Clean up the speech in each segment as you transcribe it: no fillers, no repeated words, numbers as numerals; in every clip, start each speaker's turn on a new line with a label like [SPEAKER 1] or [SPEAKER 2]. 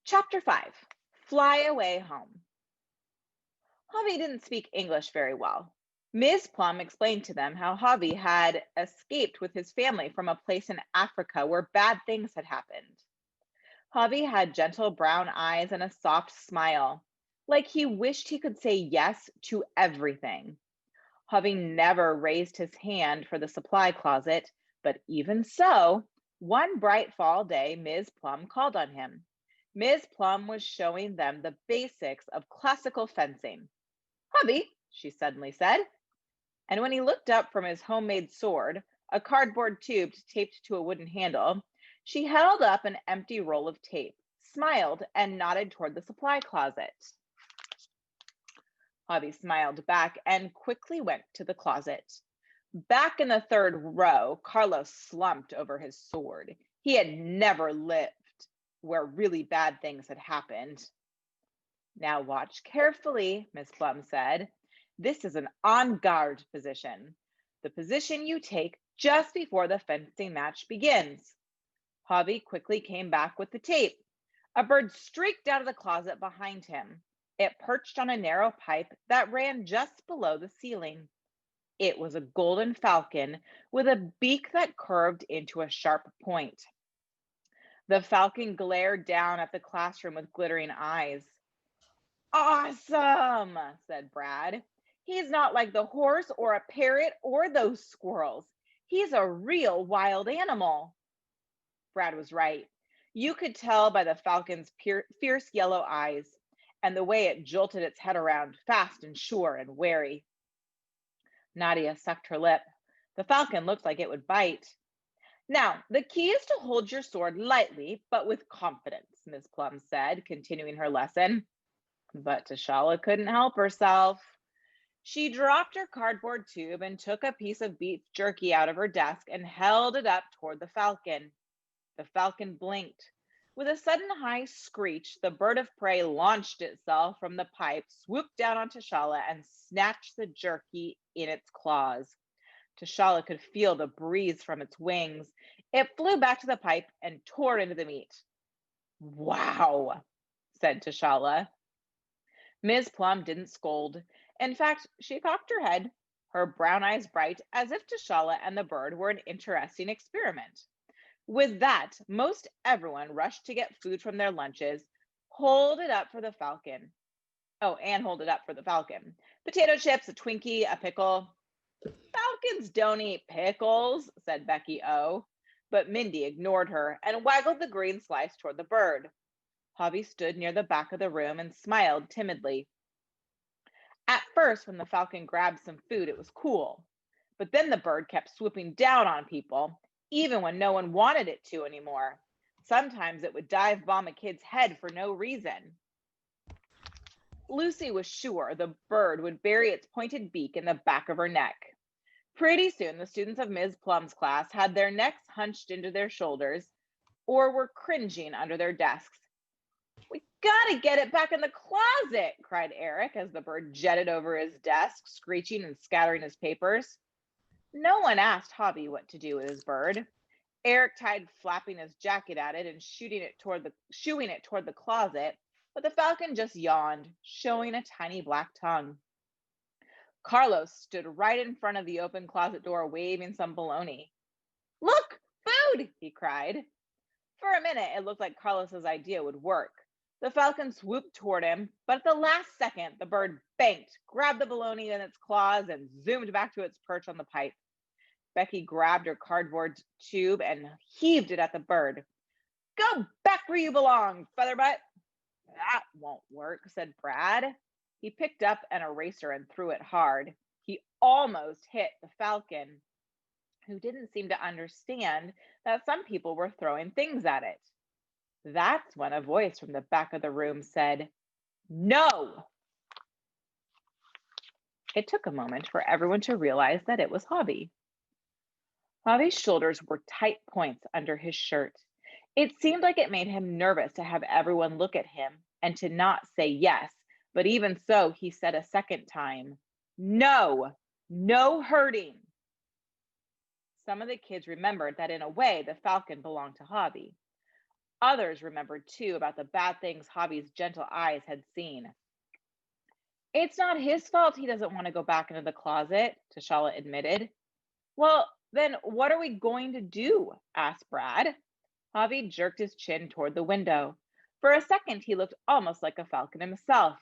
[SPEAKER 1] Chapter 5, Fly Away Home. Javi didn't speak English very well. Ms. Plum explained to them how Javi had escaped with his family from a place in Africa where bad things had happened. Javi had gentle brown eyes and a soft smile, like he wished he could say yes to everything. Javi never raised his hand for the supply closet, but even so, one bright fall day, Ms. Plum called on him. Ms. Plum was showing them the basics of classical fencing. "Hubby," she suddenly said. And when he looked up from his homemade sword, a cardboard tube taped to a wooden handle, she held up an empty roll of tape, smiled, and nodded toward the supply closet. Hubby smiled back and quickly went to the closet. Back in the third row, Carlos slumped over his sword. He had never lived where really bad things had happened. "Now watch carefully," Miss Plum said. "This is an en garde position, the position you take just before the fencing match begins." Javi quickly came back with the tape. A bird streaked out of the closet behind him. It perched on a narrow pipe that ran just below the ceiling. It was a golden falcon with a beak that curved into a sharp point. The falcon glared down at the classroom with glittering eyes. "Awesome," said Brad. "He's not like the horse or a parrot or those squirrels. He's a real wild animal." Brad was right. You could tell by the falcon's fierce yellow eyes and the way it jolted its head around, fast and sure and wary. Nadia sucked her lip. The falcon looked like it would bite. "Now, the key is to hold your sword lightly, but with confidence," Miss Plum said, continuing her lesson. But Tashala couldn't help herself. She dropped her cardboard tube and took a piece of beef jerky out of her desk and held it up toward the falcon. The falcon blinked. With a sudden high screech, the bird of prey launched itself from the pipe, swooped down on Tashala, and snatched the jerky in its claws. Tashala could feel the breeze from its wings. It flew back to the pipe and tore into the meat. "Wow," said Tashala. Ms. Plum didn't scold. In fact, she cocked her head, her brown eyes bright, as if Tashala and the bird were an interesting experiment. With that, most everyone rushed to get food from their lunches, hold it up for the falcon. Oh, and hold it up for the falcon. Potato chips, a Twinkie, a pickle. "Falcons don't eat pickles," said Becky O. But Mindy ignored her and waggled the green slice toward the bird. Javi stood near the back of the room and smiled timidly. At first, when the falcon grabbed some food, it was cool. But then the bird kept swooping down on people, even when no one wanted it to anymore. Sometimes it would dive bomb a kid's head for no reason. Lucy was sure the bird would bury its pointed beak in the back of her neck. Pretty soon, the students of Ms. Plum's class had their necks hunched into their shoulders or were cringing under their desks. "We gotta get it back in the closet," cried Eric as the bird jetted over his desk, screeching and scattering his papers. No one asked Javi what to do with his bird. Eric tried flapping his jacket at it and shooing it toward the closet, but the falcon just yawned, showing a tiny black tongue. Carlos stood right in front of the open closet door, waving some bologna. "Look, food!" he cried. For a minute, it looked like Carlos's idea would work. The falcon swooped toward him, but at the last second, the bird banked, grabbed the bologna in its claws, and zoomed back to its perch on the pipe. Becky grabbed her cardboard tube and heaved it at the bird. "Go back where you belong, Featherbutt." "That won't work," said Brad. He picked up an eraser and threw it hard. He almost hit the falcon, who didn't seem to understand that some people were throwing things at it. That's when a voice from the back of the room said, "No!" It took a moment for everyone to realize that it was Javi. Javi's shoulders were tight points under his shirt. It seemed like it made him nervous to have everyone look at him and to not say yes, but even so, he said a second time, "No, no hurting." Some of the kids remembered that in a way, the falcon belonged to Javi. Others remembered too about the bad things Hobby's gentle eyes had seen. It's not his fault he doesn't want to go back into the closet, T'Challa admitted. Well, then what are we going to do? Asked Brad. Hobby jerked his chin toward the window. For a second, he looked almost like a falcon himself,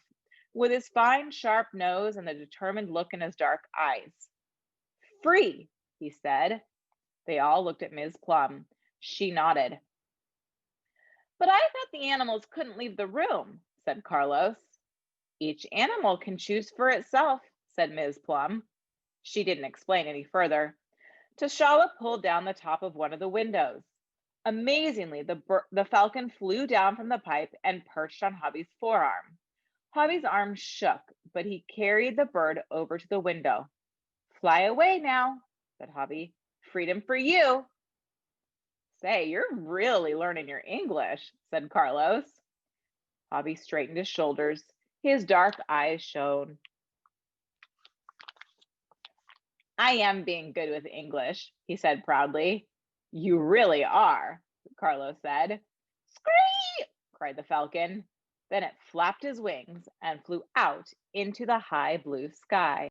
[SPEAKER 1] with his fine, sharp nose and the determined look in his dark eyes. Free, he said. They all looked at Ms. Plum. She nodded. But I thought the animals couldn't leave the room, said Carlos. Each animal can choose for itself, said Ms. Plum. She didn't explain any further. T'Challa pulled down the top of one of the windows. Amazingly, the falcon flew down from the pipe and perched on Hobby's forearm. Hobby's arm shook, but he carried the bird over to the window. Fly away now, said Hobby. Freedom for you. Say, you're really learning your English, said Carlos. Hobby straightened his shoulders. His dark eyes shone. I am being good with English, he said proudly. You really are, Carlos said. Scree! Cried the falcon. Then it flapped his wings and flew out into the high blue sky.